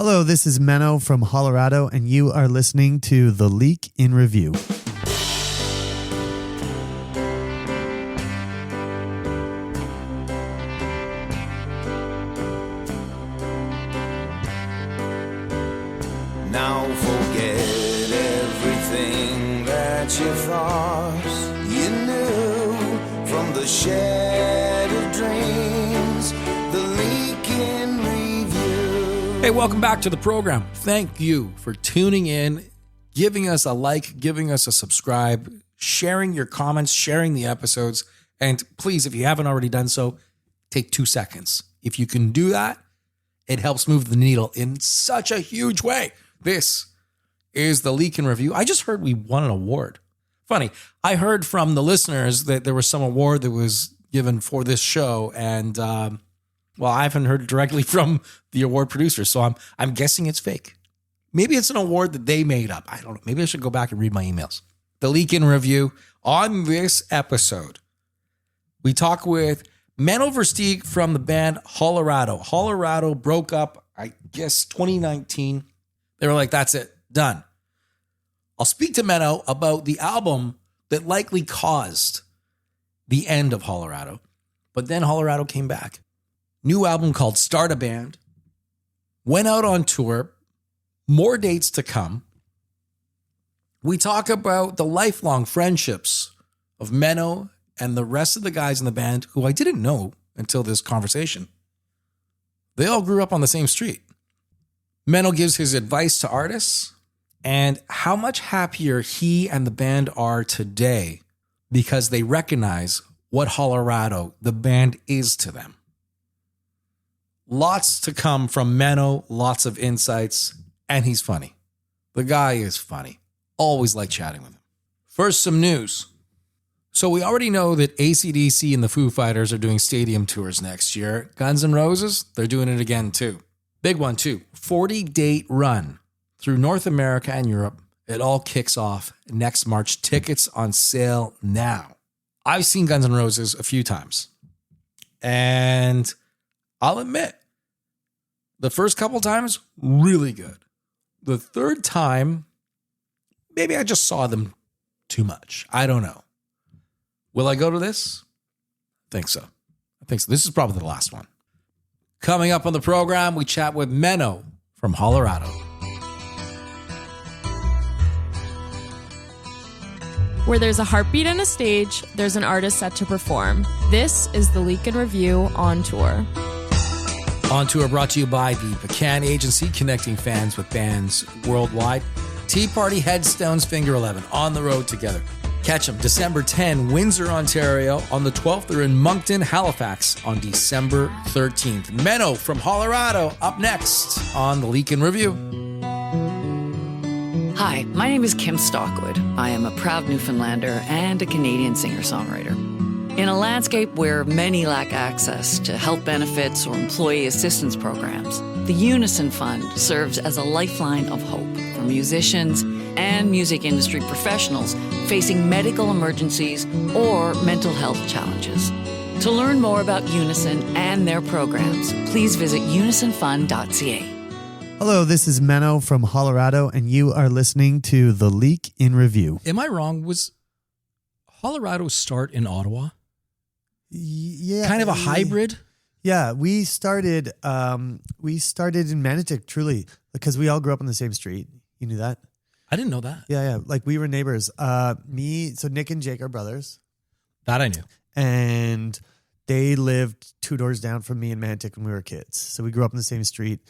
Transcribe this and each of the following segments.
Hello, this is Menno from Hollerado, and you are listening to The Leak in Review. Now forget everything that you thought you knew from the shattered dreams, the leak in review. Hey, welcome back to the program. Thank you for tuning in, giving us a like, giving us a subscribe, sharing your comments, sharing the episodes. And please, if you haven't already done so, take 2 seconds. If you can do that, it helps move the needle in such a huge way. This is the Leak in Review. I just heard we won an award. Funny, I heard from the listeners that there was some award that was given for this show, and well, I haven't heard directly from the award producer, so I'm guessing it's fake. Maybe it's an award that they made up. I don't know. Maybe I should go back and read my emails. The Leak in Review. On this episode, we talk with Menno Versteeg from the band Hollerado. Hollerado broke up, I guess, 2019. They were like, that's it, done. I'll speak to Menno about the album that likely caused the end of Hollerado. But then Hollerado came back. New album called Start a Band. Went out on tour. More dates to come. We talk about the lifelong friendships of Menno and the rest of the guys in the band who I didn't know until this conversation. They all grew up on the same street. Menno gives his advice to artists and how much happier he and the band are today because they recognize what Hollerado, the band, is to them. Lots to come from Menno, lots of insights, and he's funny. The guy is funny. Always like chatting with him. First, some news. So we already know that AC/DC and the Foo Fighters are doing stadium tours next year. Guns N' Roses, they're doing it again too. Big one too. 40-date run through North America and Europe. It all kicks off next March. Tickets on sale now. I've seen Guns N' Roses a few times. And I'll admit, the first couple times, really good. The third time, maybe I just saw them too much. I don't know. Will I go to this? I think so. This is probably the last one. Coming up on the program, we chat with Menno from Hollerado. Where there's a heartbeat and a stage, there's an artist set to perform. This is the Leak in Review on tour. On Tour brought to you by the Pecan Agency, connecting fans with bands worldwide. Tea Party, Headstones, Finger 11, on the road together. Catch them December 10, Windsor, Ontario. On the 12th, they're in Moncton, Halifax on December 13th. Menno from Hollerado up next on the Leak in Review. Hi, my name is Kim Stockwood. I am a proud Newfoundlander and a Canadian singer-songwriter. In a landscape where many lack access to health benefits or employee assistance programs, the Unison Fund serves as a lifeline of hope for musicians and music industry professionals facing medical emergencies or mental health challenges. To learn more about Unison and their programs, please visit unisonfund.ca. Hello, this is Menno from Hollerado, and you are listening to The Leak in Review. Am I wrong? Was Hollerado start in Ottawa? Yeah. Kind of a hybrid? Yeah, we started in Manotick, truly, because we all grew up on the same street. You knew that? I didn't know that. Yeah. Like we were neighbors. So Nick and Jake are brothers. That I knew. And they lived 2 doors down from me in Manotick when we were kids. So we grew up on the same street.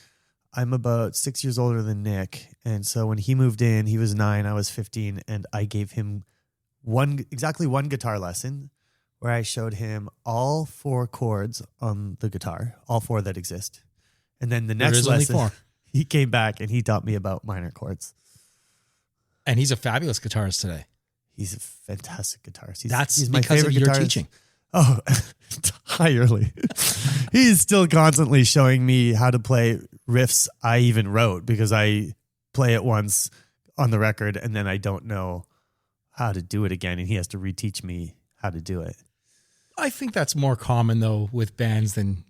I'm about 6 years older than Nick. And so when he moved in, he was 9, I was 15. And I gave him exactly one guitar lesson where I showed him all 4 chords on the guitar, all 4 that exist. And then the next lesson, he came back and he taught me about minor chords. And he's a fabulous guitarist today. He's a fantastic guitarist. That's my because favorite of your guitarist. teaching. Oh, entirely. He's still constantly showing me how to play riffs I even wrote because I play it once on the record and then I don't know how to do it again. And he has to reteach me how to do it. I think that's more common, though, with bands than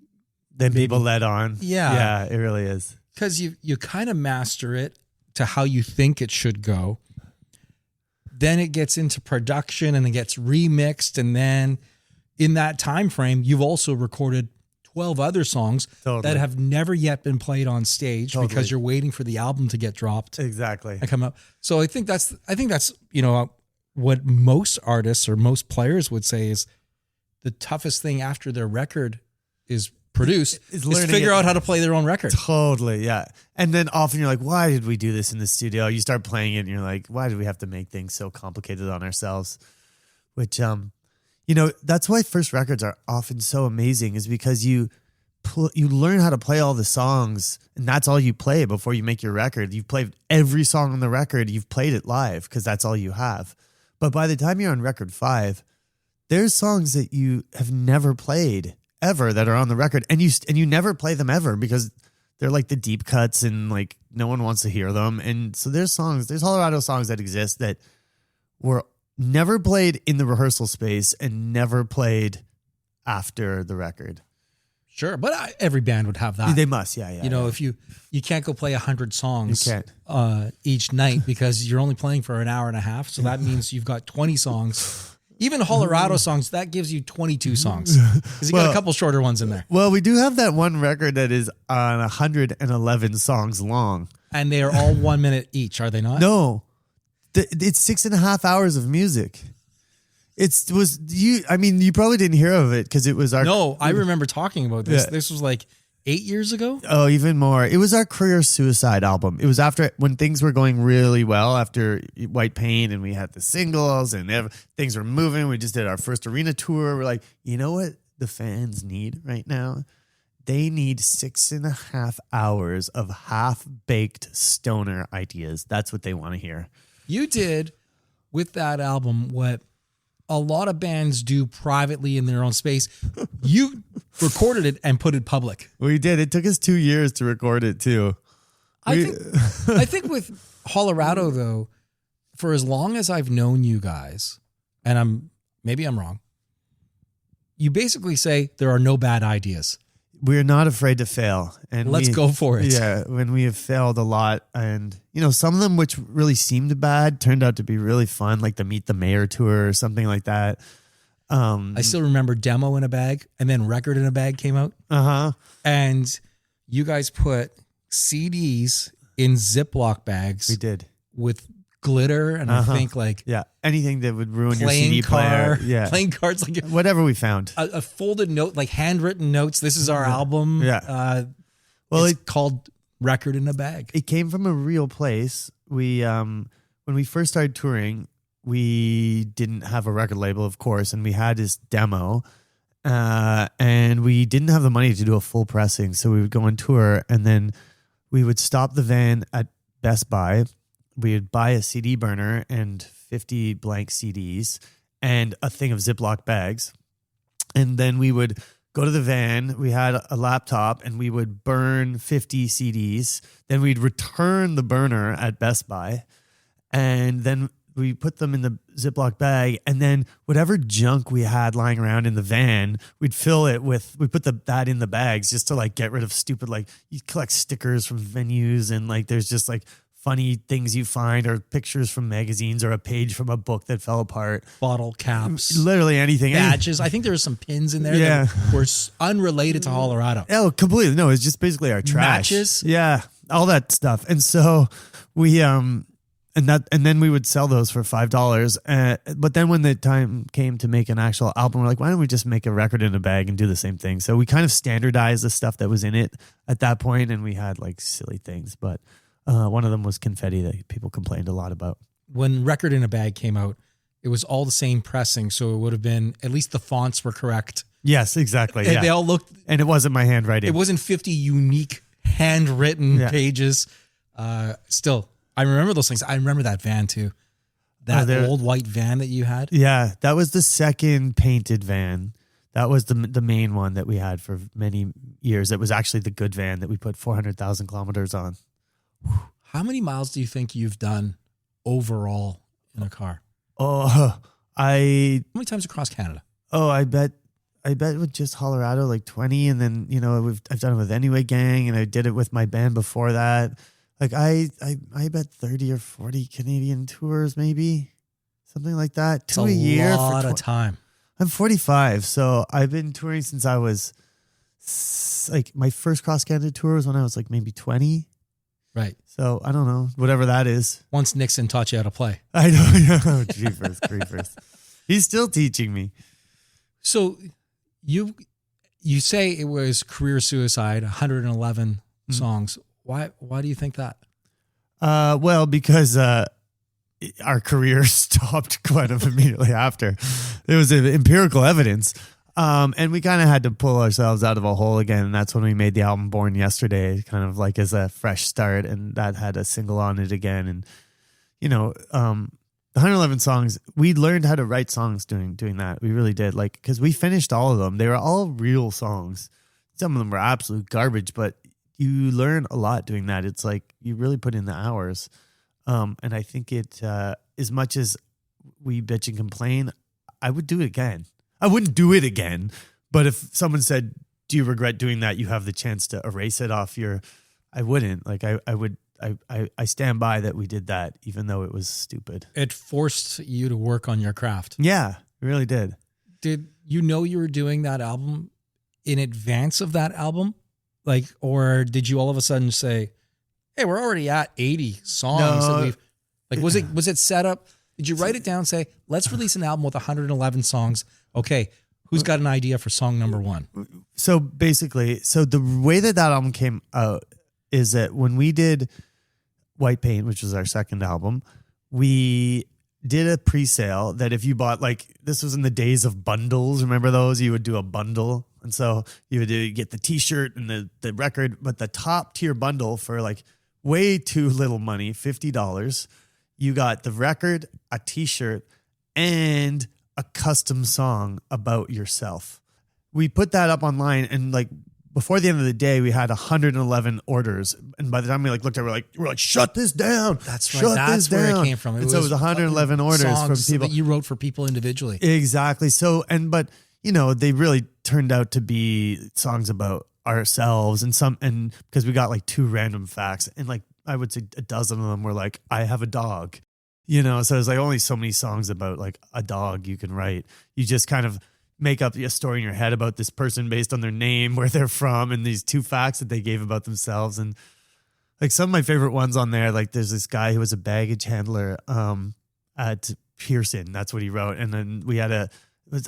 People let on. Yeah. Yeah, it really is. because you kind of master it to how you think it should go. Then it gets into production and it gets remixed. And then in that time frame, you've also recorded 12 other songs that have never yet been played on stage because you're waiting for the album to get dropped. Exactly. And come up. So I think that's, what most artists or most players would say is the toughest thing after their record is produced is figure out how to play their own record. Totally, yeah. And then often you're like, why did we do this in the studio? You start playing it and you're like, why did we have to make things so complicated on ourselves? Which, that's why first records are often so amazing, is because you learn how to play all the songs, and that's all you play before you make your record. You've played every song on the record. You've played it live because that's all you have. But by the time you're on record 5, there's songs that you have never played ever that are on the record, and you never play them ever because they're like the deep cuts and like no one wants to hear them. And so there's Hollerado songs that exist that were never played in the rehearsal space and never played after the record. Sure, but every band would have that. They must, yeah. If you can't go play 100 songs you can't. Each night because you're only playing for an hour and a half, so that means you've got 20 songs. Even Hollerado songs, that gives you 22 songs because you got a couple shorter ones in there. Well, we do have that one record that is on 111 songs long. And they are all 1 minute each, are they not? No. It's 6.5 hours of music. You probably didn't hear of it because it was our... No, I remember talking about this. Yeah. This was like 8 years ago? Oh, even more. It was our career suicide album. It was after when things were going really well after White Pain, and we had the singles and things were moving. We just did our first arena tour. We're like, you know what the fans need right now? They need 6.5 hours of half-baked stoner ideas. That's what they want to hear. You did with that album what a lot of bands do privately in their own space. You recorded it and put it public. We did. It took us 2 years to record it too. I think with Hollerado though, for as long as I've known you guys, and maybe I'm wrong, you basically say there are no bad ideas. We're not afraid to fail. And let's go for it. Yeah, when we have failed a lot, and some of them which really seemed bad turned out to be really fun, like the Meet the Mayor tour or something like that. I still remember Demo in a Bag, and then Record in a Bag came out. And you guys put CDs in Ziploc bags. We did. With glitter, and I think anything that would ruin your CD player. Yeah, playing cards, like whatever we found. A folded note, like handwritten notes. This is our album. Yeah. It's called Record in a Bag. It came from a real place. We when we first started touring, we didn't have a record label, of course, and we had this demo, and we didn't have the money to do a full pressing. So we would go on tour, and then we would stop the van at Best Buy. We would buy a CD burner and 50 blank CDs and a thing of Ziploc bags. And then we would go to the van. We had a laptop and we would burn 50 CDs. Then we'd return the burner at Best Buy. And then we put them in the Ziploc bag. And then whatever junk we had lying around in the van, we'd fill it with, we put that in the bags just to like get rid of stupid, like you collect stickers from venues and like there's just like funny things you find or pictures from magazines or a page from a book that fell apart. Bottle caps. Literally anything. Badges. I think there were some pins in there that were unrelated to Hollerado. Oh, completely. No, it's just basically our trash. Matches. Yeah. All that stuff. And so we, and then we would sell those for $5. But then when the time came to make an actual album, we're like, why don't we just make a record in a bag and do the same thing? So we kind of standardized the stuff that was in it at that point, and we had like silly things, but one of them was confetti that people complained a lot about. When Record in a Bag came out, it was all the same pressing, so it would have been, at least the fonts were correct. Yes, exactly. And they all looked... And it wasn't my handwriting. It wasn't 50 unique handwritten pages. Still, I remember those things. I remember that van too. That old white van that you had. Yeah, that was the second painted van. That was the main one that we had for many years. It was actually the good van that we put 400,000 kilometers on. How many miles do you think you've done overall in a car? Oh, How many times across Canada? Oh, I bet I bet with just Hollerado, like 20. And then, I've done it with Anyway Gang, and I did it with my band before that. Like I bet 30 or 40 Canadian tours, maybe something like that. Two a year. A lot of time. I'm 45. So I've been touring since I was like, my first cross Canada tour was when I was like maybe 20. Right. So I don't know, whatever that is. Once Nixon taught you how to play. I know. Yeah. Oh, jeepers, creepers. He's still teaching me. So you say it was career suicide, 111 songs. Why do you think that? Well, because our career stopped quite immediately after. There was empirical evidence. And we kind of had to pull ourselves out of a hole again. And that's when we made the album Born Yesterday, kind of like as a fresh start. And that had a single on it again. And, the 111 songs, we learned how to write songs doing that. We really did. Like, because we finished all of them. They were all real songs. Some of them were absolute garbage, but you learn a lot doing that. It's like you really put in the hours. And I think it, as much as we bitch and complain, I would do it again. I wouldn't do it again, but if someone said, do you regret doing that? You have the chance to erase it off I wouldn't. Like I stand by that we did that, even though it was stupid. It forced you to work on your craft. Yeah, it really did. Did you know you were doing that album in advance of that album? Like, or did you all of a sudden say, hey, we're already at 80 songs that we've, like, was it set up? Did you write it down and say, let's release an album with 111 songs? Okay, who's got an idea for song number one? So basically, the way that album came out is that when we did White Paint, which was our second album, we did a pre-sale that if you bought, like, this was in the days of bundles. Remember those? You would do a bundle. And so you would get the t-shirt and the record, but the top tier bundle for like way too little money, $50, you got the record, a t-shirt, and a custom song about yourself. We put that up online, and like before the end of the day, we had 111 orders. And by the time we looked at it, we're like, shut this down. That's right. That's where it came from. So it was 111 orders from people that you wrote for people individually. Exactly. So, but they really turned out to be songs about ourselves, and because we got like 2 random facts, and like I would say a dozen of them were like, I have a dog, so there's like only so many songs about like a dog you can write. You just kind of make up a story in your head about this person based on their name, where they're from, and these 2 facts that they gave about themselves. And like some of my favorite ones on there, like there's this guy who was a baggage handler at Pearson. That's what he wrote. And then we had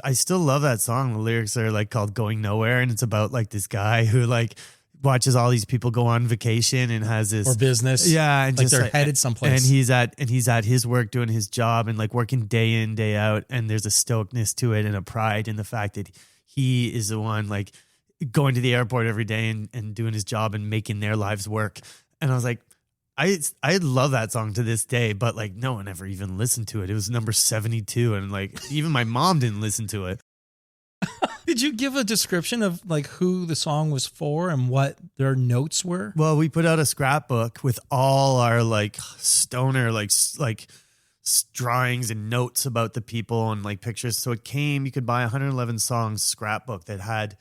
I still love that song. The lyrics are like called Going Nowhere. And it's about like this guy who like watches all these people go on vacation and has this or business. Yeah. And like just they're headed someplace. And he's at his work doing his job and like working day in, day out. And there's a stoicness to it and a pride in the fact that he is the one like going to the airport every day and doing his job and making their lives work. And I was like, I love that song to this day, but like no one ever even listened to it. It was number 72, and like even my mom didn't listen to it. Did you give a description of like who the song was for and what their notes were? Well, we put out a scrapbook with all our like stoner like drawings and notes about the people and like pictures. So you could buy 111 songs scrapbook that had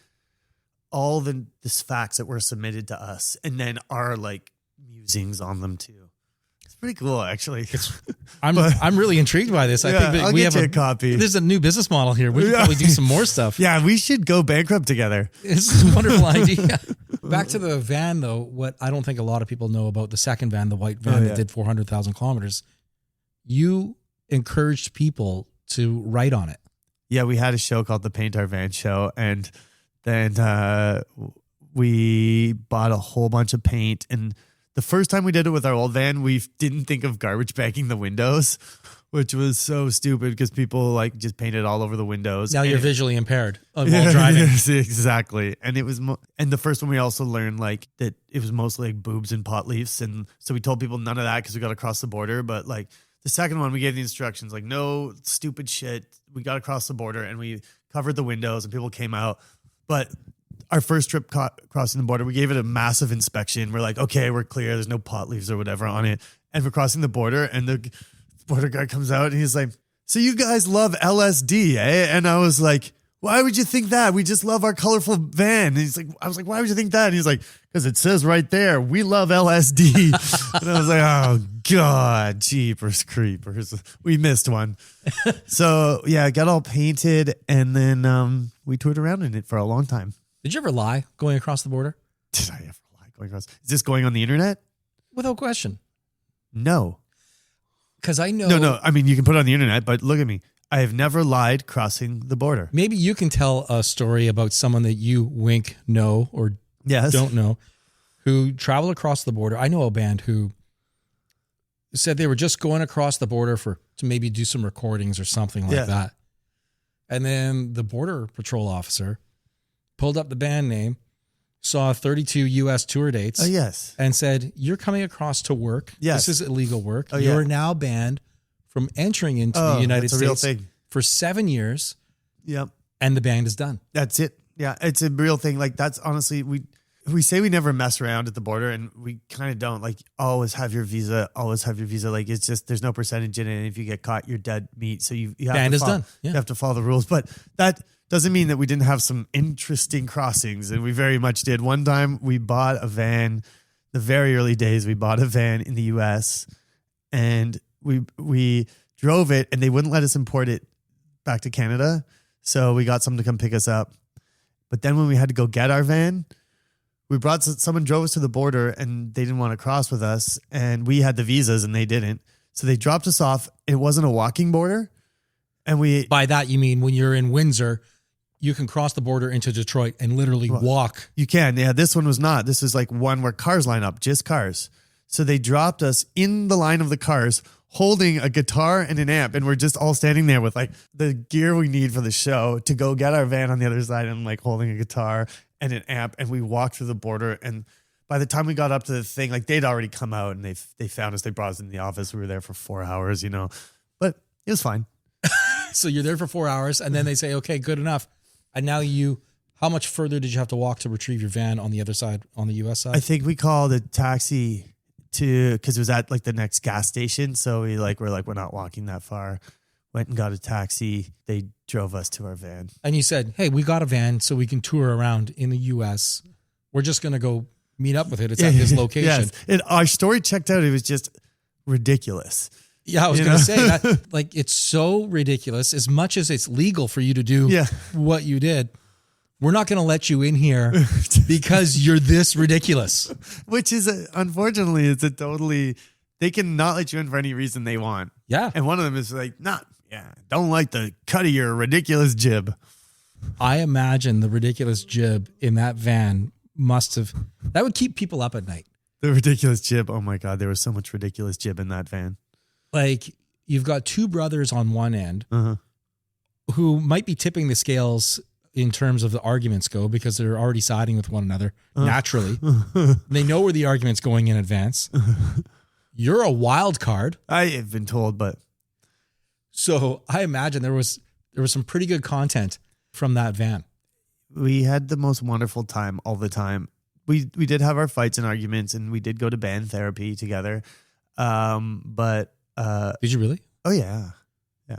all the facts that were submitted to us, and then our like musings on them too. It's pretty cool, actually. I'm really intrigued by this. I think that I'll we get have you a copy. There's a new business model here. We should probably do some more stuff. Yeah, we should go bankrupt together. It's a wonderful idea. Back to the van, though. What I don't think a lot of people know about the second van, the white van that did 400,000 kilometers. You encouraged people to write on it. Yeah, we had a show called the Paint Our Van Show, and then we bought a whole bunch of paint. And the first time we did it with our old van, we didn't think of garbage bagging the windows, which was so stupid because people like just painted all over the windows. Now you're visually impaired while driving. Yes, exactly. And it was, and the first one we also learned like that it was mostly like boobs and pot leaves. And so we told people none of that because we got to cross the border. But like the second one, we gave the instructions like no stupid shit. We got to cross the border, and we covered the windows and people came out. But our first trip crossing the border, we gave it a massive inspection. We're like, okay, we're clear. There's no pot leaves or whatever on it. And we're crossing the border, and the border guy comes out and he's like, so you guys love LSD, eh? And I was like, why would you think that? We just love our colorful van. And he's like, I was like, why would you think that? And he's like, because it says right there, we love LSD. And I was like, oh God, jeepers creepers. We missed one. So yeah, it got all painted, and then we toured around in it for a long time. Did you ever lie going across the border? Did I ever lie going across? Is this going on the internet? Without question. No. Because I know. No. I mean, you can put it on the internet, but look at me. I have never lied crossing the border. Maybe you can tell a story about someone that you know or don't know who traveled across the border. I know a band who said they were just going across the border to maybe do some recordings or something like that. And then the border patrol officer pulled up the band name, saw 32 U.S. tour dates. Oh, yes. And said, you're coming across to work. Yes. This is illegal work. Oh, You're now banned from entering into the United that's a real States thing. for 7 years. Yep. And the band is done. That's it. Yeah, it's a real thing. Like, that's honestly, we say we never mess around at the border, and we kind of don't. Like, always have your visa. Like, it's just, there's no percentage in it. And if you get caught, you're dead meat. So you have band to is follow, done. Yeah. You have to follow the rules. But that doesn't mean that we didn't have some interesting crossings, and we very much did. One time we bought a van, the very early days, we bought a van in the U.S., and we drove it, and they wouldn't let us import it back to Canada. So we got someone to come pick us up. But then when we had to go get our van, someone drove us to the border, and they didn't want to cross with us, and we had the visas and they didn't. So they dropped us off. It wasn't a walking border. And by that, you mean when you're in Windsor, you can cross the border into Detroit and literally walk. You can. Yeah, this one was not. This is like one where cars line up, just cars. So they dropped us in the line of the cars holding a guitar and an amp, and we're just all standing there with like the gear we need for the show to go get our van on the other side, and like holding a guitar and an amp, and we walked through the border. And by the time we got up to the thing, like they'd already come out, and they found us. They brought us in the office. We were there for 4 hours, but it was fine. So you're there for 4 hours, and then they say, okay, good enough. And now how much further did you have to walk to retrieve your van on the other side, on the U.S. side? I think we called a taxi because it was at like the next gas station. So we're not walking that far. Went and got a taxi. They drove us to our van. And you said, hey, we got a van so we can tour around in the U.S. We're just going to go meet up with it. It's at this location. Yes. Our story checked out. It was just ridiculous. Yeah, I was going to say that. Like, it's so ridiculous. As much as it's legal for you to do what you did, we're not going to let you in here because you're this ridiculous. Which is, unfortunately, it's a totally, they can not let you in for any reason they want. Yeah. And one of them is like, don't like the cut of your ridiculous jib. I imagine the ridiculous jib in that van that would keep people up at night. The ridiculous jib. Oh my God, there was so much ridiculous jib in that van. Like, you've got two brothers on one end who might be tipping the scales in terms of the arguments go because they're already siding with one another naturally. They know where the argument's going in advance. You're a wild card. I have been told, but so I imagine there was some pretty good content from that van. We had the most wonderful time all the time. We did have our fights and arguments, and we did go to band therapy together. But did you really? Oh yeah,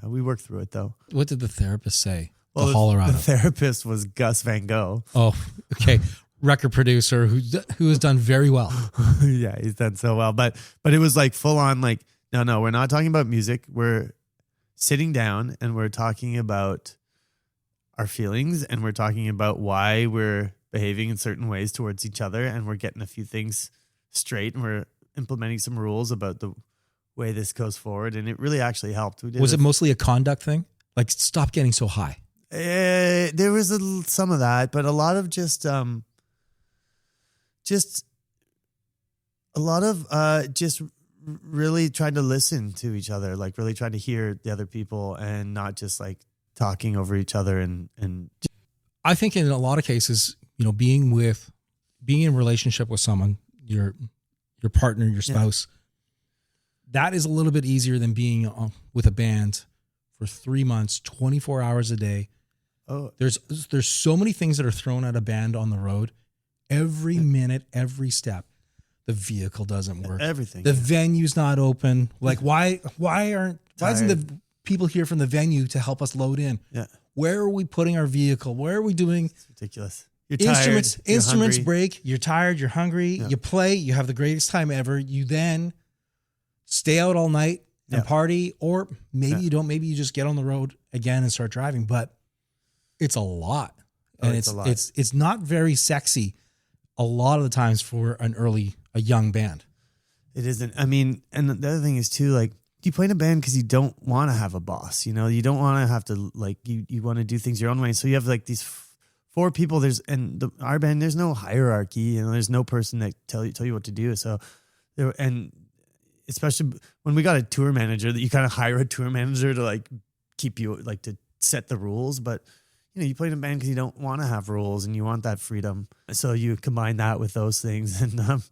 we worked through it though. What did the therapist say? Well, the Hollerado. The therapist was Gus Van Gogh. Oh, okay. Record producer who has done very well. Yeah, he's done so well. But it was like full on like, no, we're not talking about music. We're sitting down and we're talking about our feelings, and we're talking about why we're behaving in certain ways towards each other, and we're getting a few things straight, and we're implementing some rules about the way this goes forward. And it really actually helped. Was it mostly a conduct thing? Like, stop getting so high. There was some of that, but a lot of just really trying to listen to each other, like really trying to hear the other people and not just like talking over each other. And I think in a lot of cases, being in a relationship with someone, your partner, your spouse, that is a little bit easier than being with a band for 3 months, 24 hours a day. Oh, there's so many things that are thrown at a band on the round. Every minute, every step. The vehicle doesn't work. Everything. The venue's not open. Like, why isn't the people here from the venue to help us load in? Yeah. Where are we putting our vehicle? Where are we doing? It's ridiculous. You're Instruments, tired, you're instruments hungry. break. You're tired. You're hungry. Yeah. You play. You have the greatest time ever. You then stay out all night and Yeah. party, or maybe Yeah. you don't. Maybe you just get on the road again and start driving. But it's a lot, and it's a lot. it's not very sexy. A lot of the times for a young band. It isn't. I mean, and the other thing is too, like, you play in a band because you don't want to have a boss. You know, you don't want to have to, like, you want to do things your own way. So you have like these four people. Our band, there's no hierarchy. You know, there's no person that tell you what to do. So and especially when we got a tour manager, that you kind of hire a tour manager to like keep you, like, to set the rules. But you know, you play in a band because you don't want to have rules and you want that freedom. So you combine that with those things, and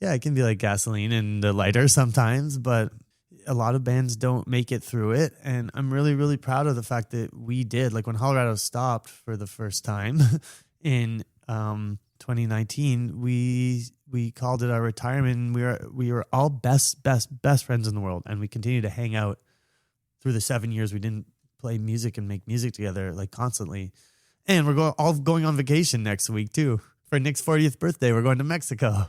yeah, it can be like gasoline and the lighter sometimes, but a lot of bands don't make it through it. And I'm really, really proud of the fact that we did. Like when Hollerado stopped for the first time in 2019, we called it our retirement. We were all best friends in the world, and we continued to hang out through the 7 years we didn't play music and make music together, like, constantly. And we're all going on vacation next week too. For Nick's 40th birthday, we're going to Mexico.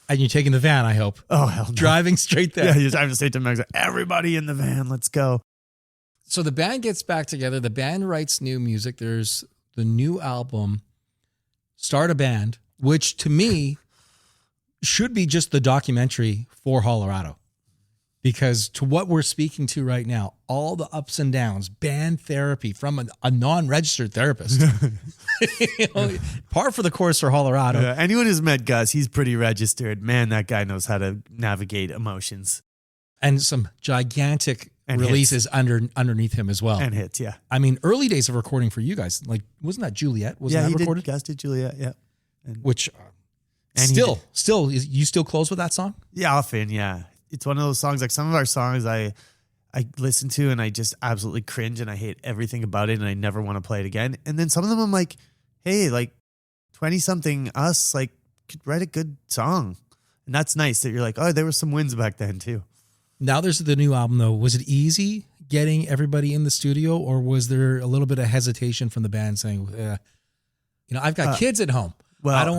And you're taking the van, I hope. Oh, hell no. Driving straight there. Yeah, you're driving straight to Mexico. Everybody in the van, let's go. So the band gets back together. The band writes new music. There's the new album, Start a Band, which to me should be just the documentary for Hollerado. Because to what we're speaking to right now, all the ups and downs, band therapy from a non-registered therapist. You know, par for the course for Hollerado. Yeah, anyone who's met Gus, he's pretty registered. Man, that guy knows how to navigate emotions. And some gigantic And releases underneath him as well. And hits, yeah. I mean, early days of recording for you guys, like, wasn't that Juliet? Wasn't that recorded? Gus did Juliet, yeah. Which, And you still close with that song? Yeah, often, yeah. It's one of those songs, like some of our songs I listen to and I just absolutely cringe and I hate everything about it and I never want to play it again. And then some of them I'm like, hey, like 20-something us, like, could write a good song. And that's nice that you're like, oh, there were some wins back then too. Now there's the new album though. Was it easy getting everybody in the studio, or was there a little bit of hesitation from the band saying, I've got kids at home. Well, I don't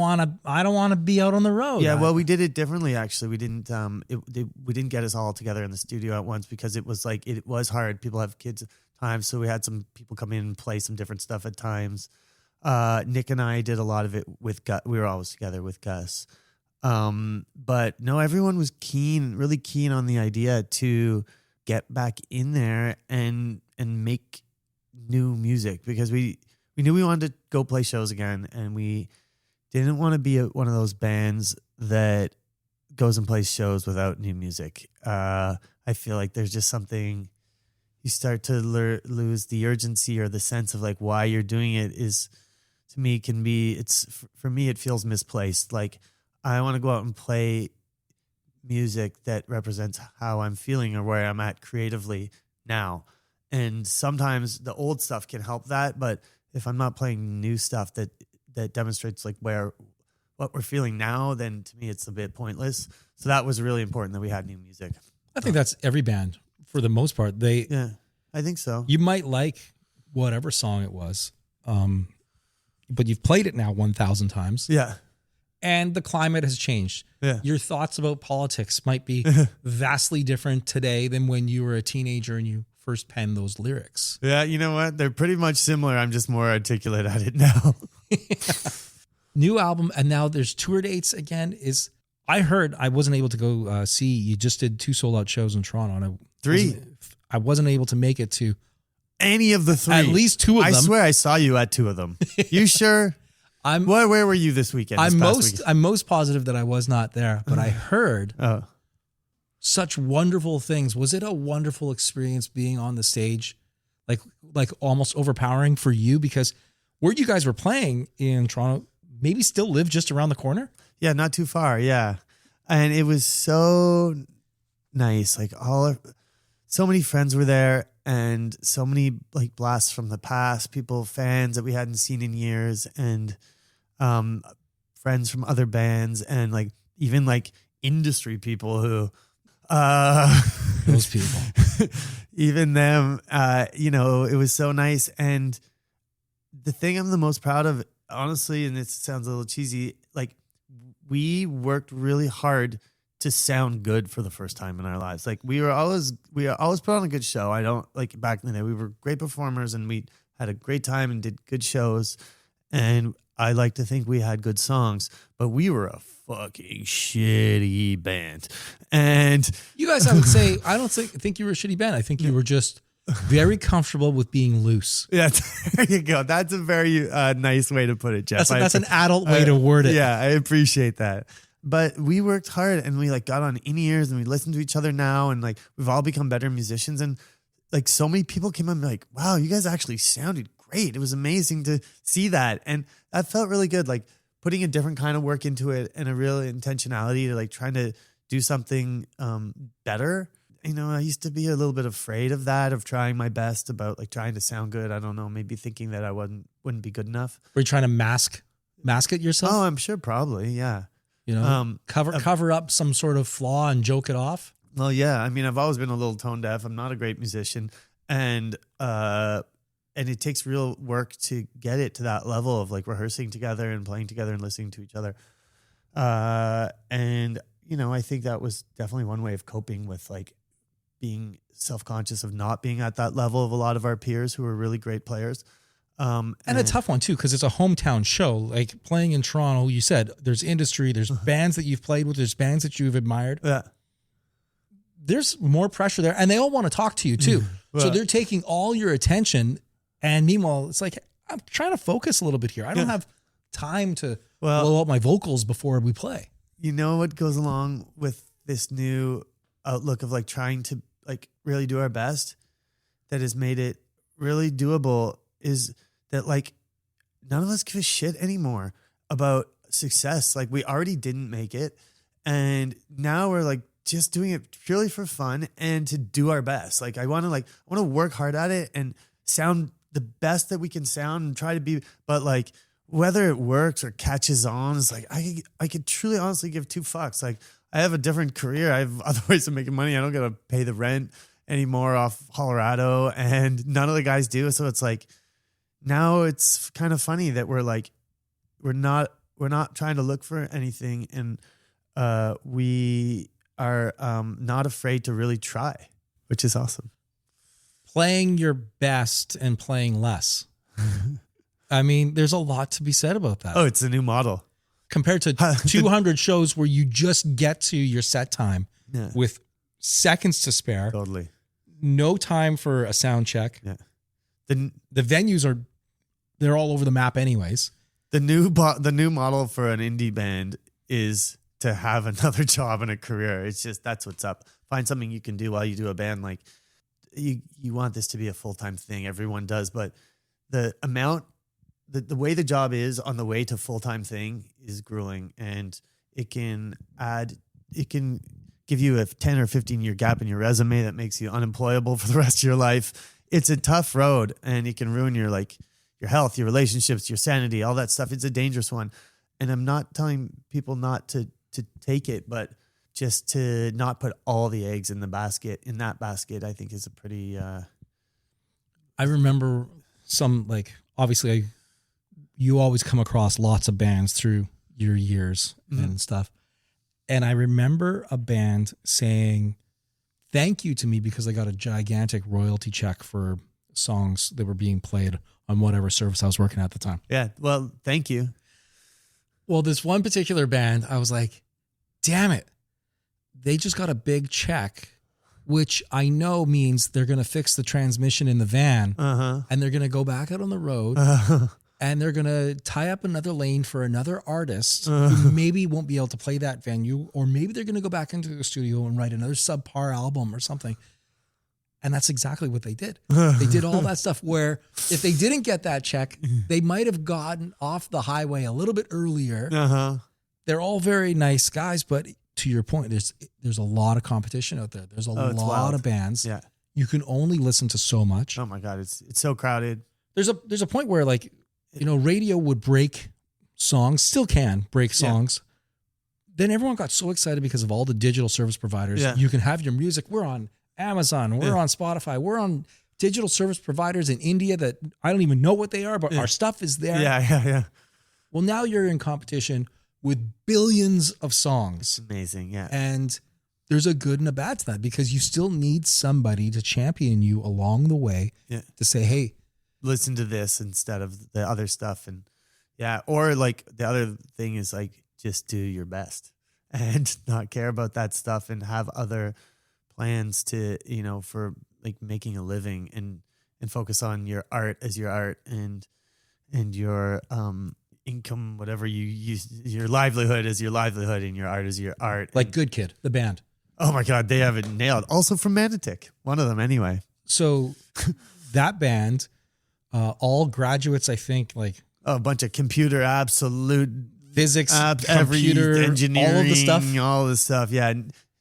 want to be out on the road. Yeah, well, we did it differently actually. We didn't we didn't get us all together in the studio at once because it was like it was hard. People have kids at times, so we had some people come in and play some different stuff at times. Nick and I did a lot of it with Gus. We were always together with Gus. But no, everyone was really keen on the idea to get back in there and make new music because we knew we wanted to go play shows again, and we didn't want to be one of those bands that goes and plays shows without new music. I feel like there's just something, you start to lose the urgency or the sense of like why you're doing it is, to me, for me, it feels misplaced. Like I want to go out and play music that represents how I'm feeling or where I'm at creatively now. And sometimes the old stuff can help that, but if I'm not playing new stuff that demonstrates like what we're feeling now, then to me it's a bit pointless. So that was really important that we had new music. I think that's every band for the most part. Yeah, I think so. You might like whatever song it was, but you've played it now 1,000 times. Yeah. And the climate has changed. Yeah. Your thoughts about politics might be vastly different today than when you were a teenager and you first penned those lyrics. Yeah, you know what? They're pretty much similar. I'm just more articulate at it now. New album, and now there's tour dates again. I heard, I wasn't able to go see, you just did 2 sold-out shows in Toronto. And 3. I wasn't able to make it to any of the 3. At least 2 of them. I swear I saw you at 2 of them. You sure? Where were you this weekend? I'm most positive that I was not there, but I heard such wonderful things. Was it a wonderful experience being on the stage? Like almost overpowering for you, because where you guys were playing in Toronto maybe still live just around the corner? Yeah, not too far. Yeah. And it was so nice. Like so many friends were there and so many like blasts from the past, fans that we hadn't seen in years, and friends from other bands, and like even like industry people who those people, even them, it was so nice. And the thing I'm the most proud of, honestly, and it sounds a little cheesy, like we worked really hard to sound good for the first time in our lives. Like we always put on a good show. I don't like back in the day, we were great performers and we had a great time and did good shows. And I like to think we had good songs, but we were a fucking shitty band. And you guys, I would say, I don't think you were a shitty band. I think you were just very comfortable with being loose. yeah, there you go. That's a very nice way to put it, Jeff. That's an adult way to word it. Yeah, I appreciate that. But we worked hard and we like got on in-ears and we listen to each other now. And like, we've all become better musicians. And like so many people came up and like, wow, you guys actually sounded great. It was amazing to see that. And that felt really good. Like putting a different kind of work into it and a real intentionality to like trying to do something better. You know, I used to be a little bit afraid of that, of trying my best about like trying to sound good. I don't know, maybe thinking that I wouldn't be good enough. Were you trying to mask it yourself? Oh, I'm sure probably. Yeah. You know, cover up some sort of flaw and joke it off. Well, yeah. I mean, I've always been a little tone deaf. I'm not a great musician. And it takes real work to get it to that level of like rehearsing together and playing together and listening to each other. And, you know, I think that was definitely one way of coping with like being self-conscious of not being at that level of a lot of our peers who are really great players. And a tough one too, because it's a hometown show. Like playing in Toronto, you said there's industry, there's bands that you've played with, there's bands that you've admired. Yeah. There's more pressure there, and they all want to talk to you too. Well, so they're taking all your attention, and meanwhile, it's like, I'm trying to focus a little bit here. I don't have time to blow up my vocals before we play. You know what goes along with this new outlook of like trying to like really do our best that has made it really doable is that like none of us give a shit anymore about success. Like we already didn't make it, and now we're like just doing it purely for fun and to do our best. Like I want to work hard at it and sound the best that we can sound and try to be, but like whether it works or catches on is like I could truly honestly give two fucks. Like I have a different career. I have other ways of making money. I don't gotta pay the rent anymore off Hollerado, and none of the guys do. So it's like now it's kind of funny that we're not trying to look for anything, and we are not afraid to really try, which is awesome. Playing your best and playing less. I mean, there's a lot to be said about that. Oh, it's a new model. Compared to 200 shows where you just get to your set time with seconds to spare. Totally. No time for a sound check. Yeah. The venues they're all over the map anyways. The new model for an indie band is to have another job and a career. It's just, that's what's up. Find something you can do while you do a band. Like you want this to be a full-time thing. Everyone does, but the amount, the way the job is on the way to full-time thing is grueling, and it can give you a 10 or 15 year gap in your resume that makes you unemployable for the rest of your life. It's a tough road, and it can ruin your health, your relationships, your sanity, all that stuff. It's a dangerous one. And I'm not telling people not to take it, but just to not put all the eggs in that basket, I think is a pretty, I remember obviously you always come across lots of bands through your years and stuff. And I remember a band saying thank you to me because I got a gigantic royalty check for songs that were being played on whatever service I was working at the time. Yeah. Well, thank you. Well, this one particular band, I was like, damn it. They just got a big check, which I know means they're going to fix the transmission in the van and they're going to go back out on the road and they're going to tie up another lane for another artist who maybe won't be able to play that venue, or maybe they're going to go back into the studio and write another subpar album or something. And that's exactly what they did. They did all that stuff where if they didn't get that check, they might have gotten off the highway a little bit earlier. They're all very nice guys, but to your point, there's a lot of competition out there. There's a lot of bands. Yeah. You can only listen to so much. Oh my God, it's so crowded. There's a point where radio would break songs, still can break songs. Then everyone got so excited because of all the digital service providers. Yeah. You can have your music. We're on Amazon, we're on Spotify, we're on digital service providers in India that I don't even know what they are, but our stuff is there. Yeah. Well, now you're in competition with billions of songs. It's amazing. Yeah. And there's a good and a bad to that because you still need somebody to champion you along the way to say, hey, listen to this instead of the other stuff. And or like the other thing is like, just do your best and not care about that stuff and have other plans to, for like making a living and focus on your art as your art and your income, whatever you use, your livelihood as your livelihood and your art as your art. Like Good Kid, the band. Oh my God, they have it nailed. Also from Manitic, one of them anyway. So that band, all graduates, I think, like a bunch of computer absolute physics, computer, every engineering, all of the stuff. Yeah,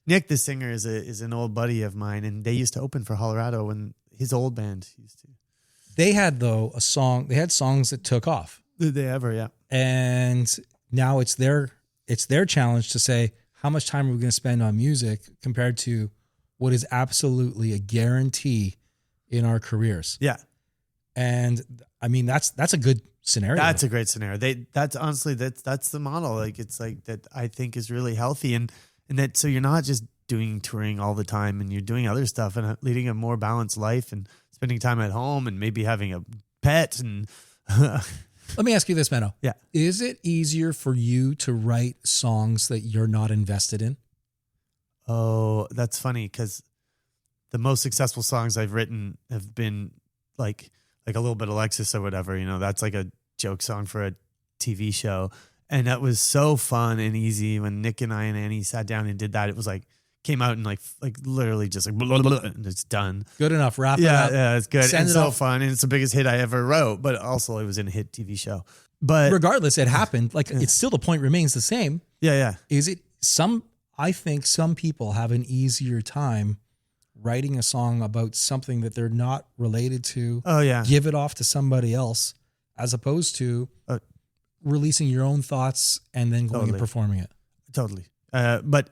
Nick, the singer, is an old buddy of mine, and they used to open for Hollerado when his old band used to. They had They had songs that took off. Did they ever? Yeah. And now it's their challenge to say, how much time are we going to spend on music compared to what is absolutely a guarantee in our careers? Yeah. And I mean, that's a good scenario. That's a great scenario. That's honestly, that's the model. Like, it's like that I think is really healthy. And that, so you're not just doing touring all the time and you're doing other stuff and leading a more balanced life and spending time at home and maybe having a pet. And let me ask you this, Menno. Yeah. Is it easier for you to write songs that you're not invested in? Oh, that's funny because the most successful songs I've written have been like a little bit Alexis or whatever, that's like a joke song for a TV show. And that was so fun and easy when Nick and I and Annie sat down and did that. It was like, came out and like literally just like, blah, blah, blah, and it's done. Good enough. Wrap it up. Yeah, it's good. Send and it so off. fun. And it's the biggest hit I ever wrote, but also it was in a hit TV show. But regardless, it happened. Like it's still, the point remains the same. Yeah. Is it I think some people have an easier time writing a song about something that they're not related to. Oh yeah. Give it off to somebody else as opposed to releasing your own thoughts and then going and performing it. Totally. But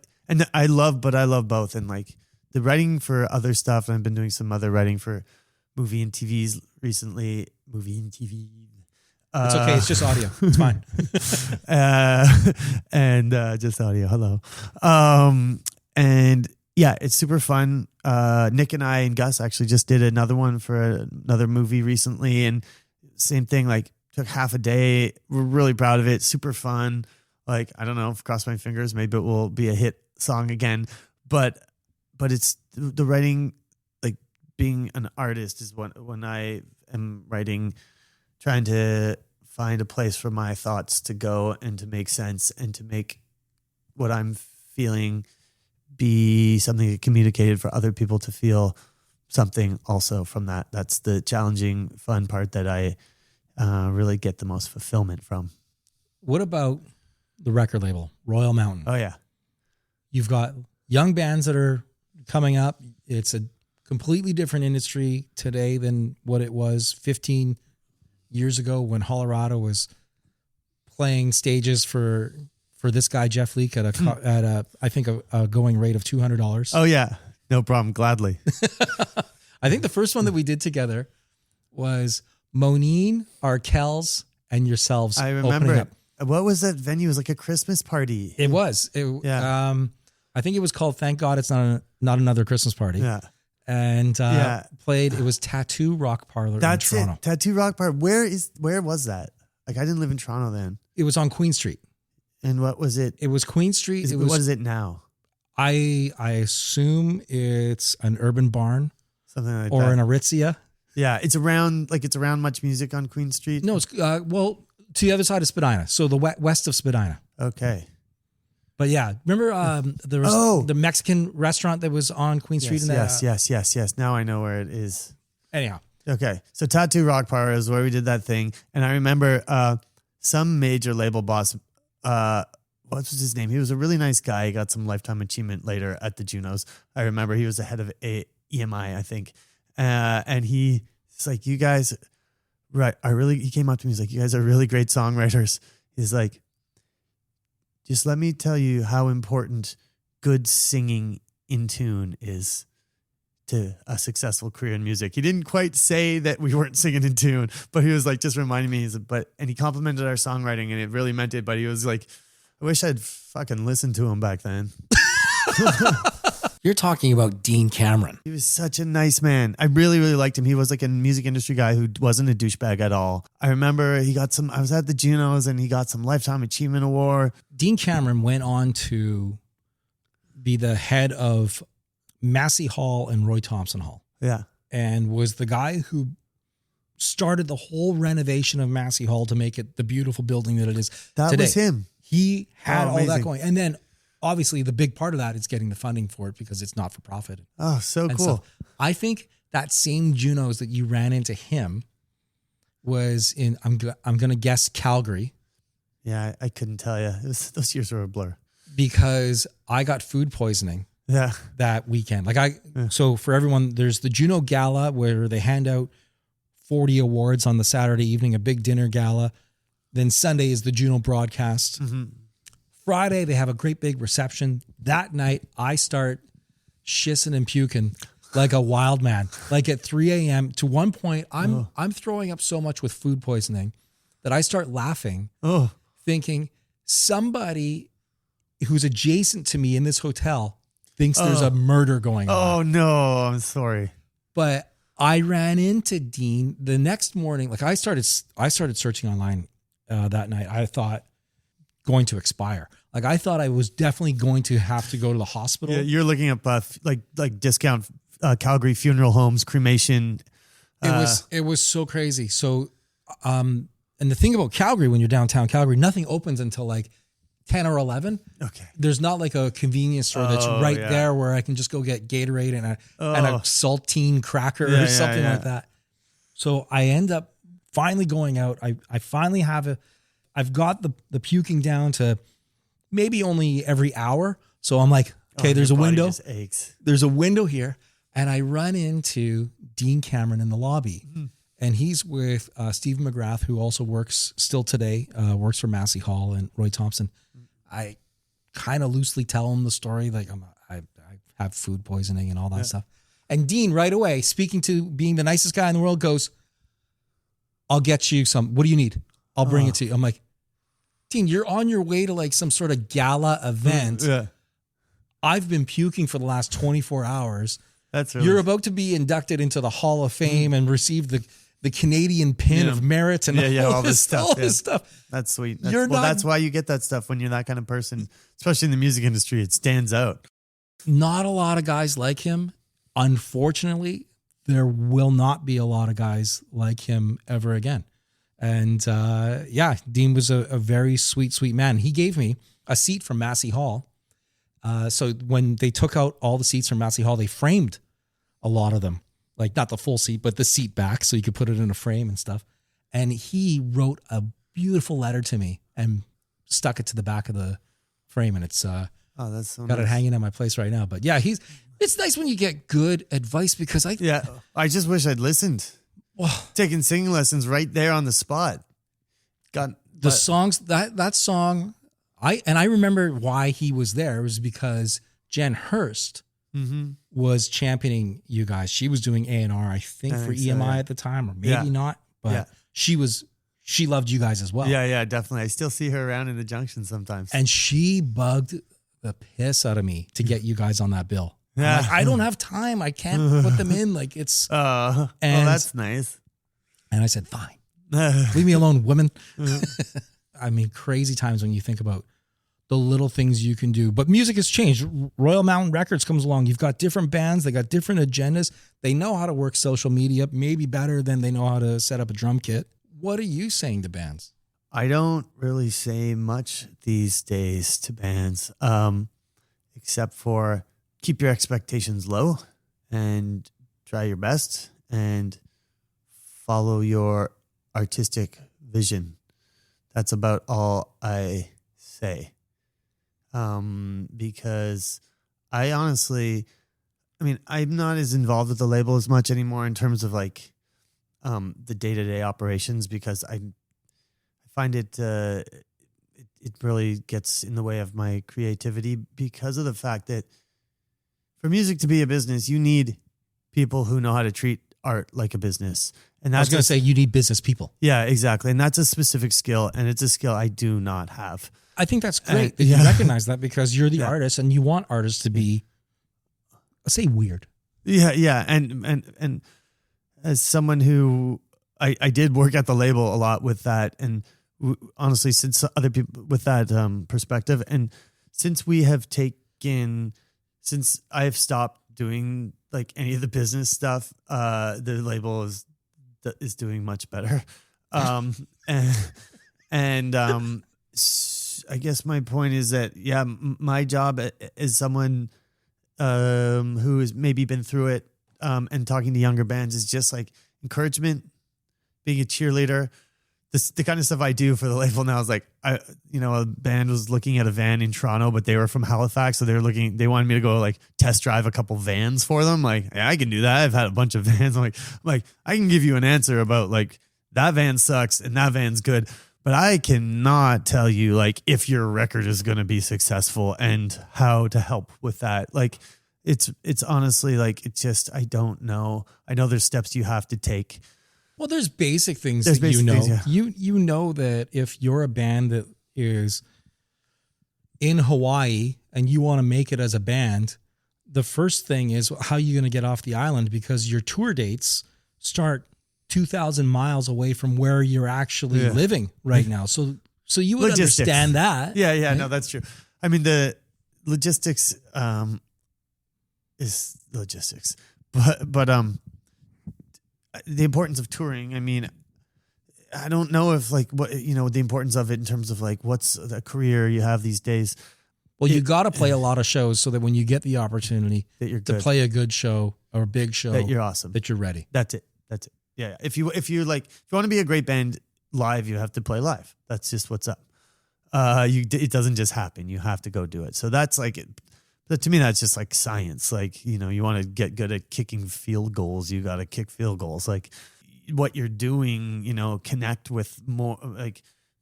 I love both. And like the writing for other stuff, and I've been doing some other writing for movie and TVs recently. Movie and TV. It's okay. It's just audio. It's fine. And just audio. Hello. And yeah, it's super fun. Nick and I and Gus actually just did another one for another movie recently, and same thing. Like took half a day. We're really proud of it. Super fun. Like I don't know. Cross my fingers. Maybe it will be a hit song again. But it's the writing. Like being an artist is when I am writing, trying to find a place for my thoughts to go and to make sense and to make what I'm feeling be something that communicated for other people to feel something also from that. That's the challenging, fun part that I really get the most fulfillment from. What about the record label, Royal Mountain? Oh, yeah. You've got young bands that are coming up. It's a completely different industry today than what it was 15 years ago when Hollerado was playing stages for this guy Jeff Leake at a I think a going rate of $200. Oh yeah, no problem, gladly. I think the first one that we did together was Monine, Arkells, and yourselves. I remember opening it. What was that venue? It was like a Christmas party. It was. I think it was called Thank God It's Not Another Christmas Party. Yeah. And played. It was Tattoo Rock Parlor in Toronto. Tattoo Rock Parlor. Where was that? Like I didn't live in Toronto then. It was on Queen Street. And what was it? It was Queen Street. What is it now? I assume it's an Urban Barn, something like or that, an Aritzia. Yeah, it's around Much Music on Queen Street. No, it's to the other side of Spadina, so the west of Spadina. Okay. But yeah, remember there was the Mexican restaurant that was on Queen Street? Yes. Now I know where it is. Anyhow. Okay. So Tattoo Rock Parlor is where we did that thing. And I remember some major label boss, what was his name? He was a really nice guy. He got some lifetime achievement later at the Junos. I remember he was the head of EMI, I think. And he's like, you guys, right, he came up to me. He's like, you guys are really great songwriters. He's like, just let me tell you how important good singing in tune is to a successful career in music. He didn't quite say that we weren't singing in tune, but he was like, just reminding me, and he complimented our songwriting and it really meant it. But he was like, I wish I'd fucking listened to him back then. You're talking about Dean Cameron. He was such a nice man. I really, really liked him. He was like a music industry guy who wasn't a douchebag at all. I remember I was at the Junos and he got some Lifetime Achievement Award. Dean Cameron went on to be the head of Massey Hall and Roy Thompson Hall. Yeah. And was the guy who started the whole renovation of Massey Hall to make it the beautiful building that it is That today. was him. He had all that amazing. going. And then obviously the big part of that is getting the funding for it because it's not for profit. Oh, so And cool. so I think that same Junos that you ran into him was in, I'm going to guess Calgary, Yeah, I couldn't tell you. Those years were a blur. because I got food poisoning Yeah. that weekend. So for everyone, there's the Juno Gala where they hand out 40 awards on the Saturday evening, a big dinner gala. Then Sunday is the Juno broadcast. Mm-hmm. Friday, they have a great big reception. That night, I start shissing and puking like a wild man. Like at 3 a.m. to one point, I'm throwing up so much with food poisoning that I start laughing, thinking somebody who's adjacent to me in this hotel thinks there's a murder going on. Oh, no. I'm sorry. But I ran into Dean the next morning. Like I started searching online that night. I thought going to expire. Like I thought I was definitely going to have to go to the hospital. Yeah, you're looking up like discount Calgary funeral homes, cremation. It was so crazy. So, and the thing about Calgary, when you're downtown Calgary, nothing opens until like 10 or 11. Okay. There's not like a convenience store that's right there where I can just go get Gatorade and a saltine cracker or something like that. So I end up finally going out. I finally I've got the puking down to maybe only every hour. So I'm like, okay, there's a window. Just aches. There's a window here. And I run into Dean Cameron in the lobby. And he's with Steve McGrath, who also works still today, works for Massey Hall and Roy Thompson. I kind of loosely tell him the story, like I have food poisoning and all that stuff. And Dean right away, speaking to being the nicest guy in the world, goes, I'll get you some. What do you need? I'll bring it to you. I'm like, Dean, you're on your way to like some sort of gala event. Yeah. I've been puking for the last 24 hours. That's really You're about to be inducted into the Hall of Fame and receive the Canadian Pin of Merit and all this stuff. All this stuff. That's sweet. That's why you get that stuff when you're that kind of person, especially in the music industry. It stands out. Not a lot of guys like him. Unfortunately, there will not be a lot of guys like him ever again. And Dean was a very sweet, sweet man. He gave me a seat from Massey Hall. So when they took out all the seats from Massey Hall, they framed a lot of them. Like not the full seat, but the seat back so you could put it in a frame and stuff. And he wrote a beautiful letter to me and stuck it to the back of the frame. And it's That's so got it hanging at my place right now. But yeah, it's nice when you get good advice because I just wish I'd listened. Taking singing lessons right there on the spot. Songs that song. I remember why he was there. It was because Jen Hurst was championing you guys. She was doing A&R, I think, for EMI at the time, or maybe not. But she loved you guys as well. Yeah, definitely. I still see her around in the Junction sometimes. And she bugged the piss out of me to get you guys on that bill. Yeah. Like, I don't have time. I can't put them in. Like it's. That's nice. And I said, fine. Leave me alone, women. I mean, crazy times when you think about the little things you can do. But music has changed. Royal Mountain Records comes along. You've got different bands. They got different agendas. They know how to work social media, maybe better than they know how to set up a drum kit. What are you saying to bands? I don't really say much these days to bands, except for keep your expectations low and try your best and follow your artistic vision. That's about all I say. Because I honestly, I'm not as involved with the label as much anymore in terms of like the day-to-day operations, because I find it really gets in the way of my creativity because of the fact that for music to be a business, you need people who know how to treat art like a business. And I was that's going to say you need business people. yeah, exactly. And that's a specific skill, and it's a skill I do not have. I think that's great that you recognize that, because you're the artist and you want artists to be, let's say, weird. Yeah. And as someone who I did work at the label a lot with that, and honestly, since other people with that perspective, and since I've stopped doing like any of the business stuff, the label is doing much better. I guess my point is that, my job as someone who has maybe been through it, and talking to younger bands, is just like encouragement, being a cheerleader. The kind of stuff I do for the label now is like, a band was looking at a van in Toronto, but they were from Halifax. So they wanted me to go like test drive a couple vans for them. Like, yeah, I can do that. I've had a bunch of vans. I'm like, I can give you an answer about like that van sucks and that van's good, but I cannot tell you like if your record is going to be successful and how to help with that. Like it's honestly like, it's just, I don't know. I know there's steps you have to take. Well, there's basic things that you know. Things, yeah. You know that if you're a band that is in Hawaii and you want to make it as a band, the first thing is how you're going to get off the island, because your tour dates start 2,000 miles away from where you're actually living right now. So you would understand that. Yeah, right? No, that's true. I mean, the logistics is logistics, but the importance of touring. I mean, I don't know if like what, the importance of it in terms of like what's the career you have these days. Well, you got to play a lot of shows so that when you get the opportunity to play a good show or a big show, that you're awesome, that you're ready. That's it. Yeah. If you want to be a great band live, you have to play live. That's just what's up. It doesn't just happen. You have to go do it. So that's like it. But to me, that's just like science. Like, you want to get good at kicking field goals. You got to kick field goals. Like what you're doing, connect with more, like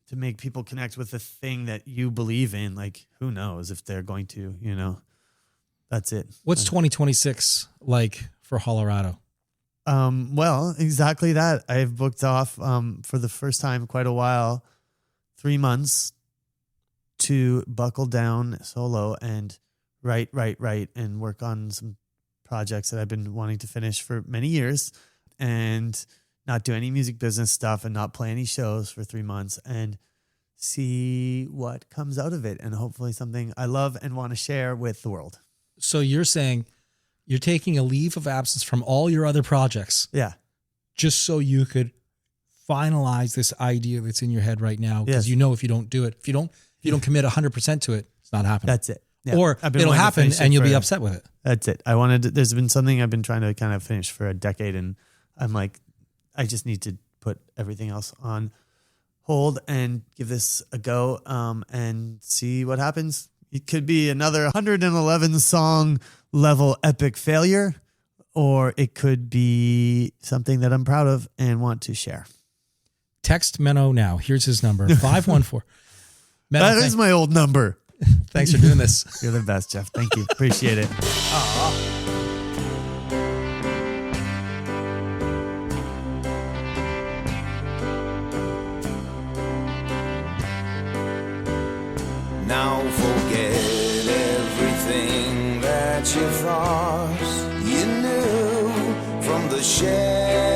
to make people connect with the thing that you believe in. Like, who knows if they're going to, that's it. What's 2026 like for Hollerado? Well, exactly that. I've booked off, for the first time in quite a while, 3 months to buckle down solo and write, and work on some projects that I've been wanting to finish for many years, and not do any music business stuff and not play any shows for 3 months and see what comes out of it. And hopefully something I love and want to share with the world. So you're saying you're taking a leave of absence from all your other projects. Yeah. Just so you could finalize this idea that's in your head right now. Because if you don't do it, if you don't commit 100% to it, it's not happening. That's it. Yeah. Or it'll happen and you'll be upset with it. That's it. There's been something I've been trying to kind of finish for a decade, and I'm like, I just need to put everything else on hold and give this a go, and see what happens. It could be another 111 song level epic failure, or it could be something that I'm proud of and want to share. Text Menno now. Here's his number, 514. That is my old number. Thanks for doing this. You're the best, Jeff. Thank you. Appreciate it. Now forget everything that you thought you knew from the shadow